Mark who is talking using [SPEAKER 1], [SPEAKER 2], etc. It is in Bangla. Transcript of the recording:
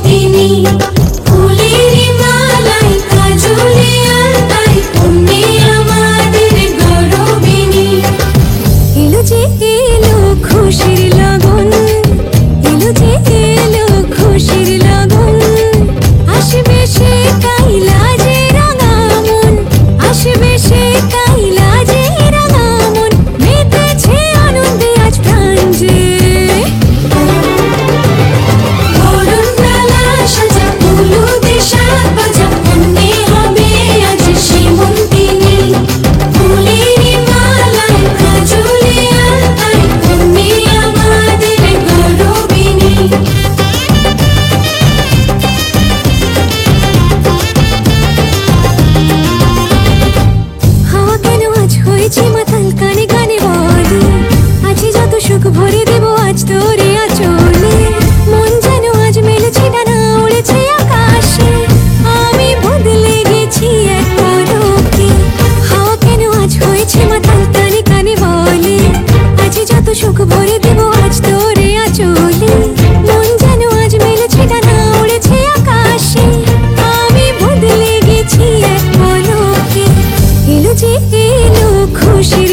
[SPEAKER 1] তিনি ফুলের মালাই কাজলে আলতায় তুমি আমাদের গরবিনী। এলো যে এলো খুশির লগন, এলো যে এলো খুশির লগন, আসবে সে কাইলা যে রাঙা মন, আসবে সে কাইলা যে রাঙা মন, মেতেছে আনন্দে আজ প্রাণ যে। বরণ ডালা সাজা হলুদে শাক ভাজা, অন্যে হবে আজ সীমন্তিনী। ফুলের মালায় কাজলে আলতায় তুমি আমাদের গরবিনী। হাওয়া কেন আজ হয়েছে মাতাল, কানে কানে বলে আছে যত সুখ ভরে দেব আজ তোরে আঁচলে। মন যেন আজ মেলেছে ডানা, উড়েছে আকাশে, আমি বদলে গেছি এক পলকে। হাওয়া কেন আজ হয়েছে মাতাল, কানে কানে বলে আছে যত সুখ ভরে দেব আজ তোরে আঁচলে। মন যেন আজ মেলেছে ডানা, উড়েছে আকাশে, আমি বদলে গেছি এক পলকে। এলো যে এলো খুশির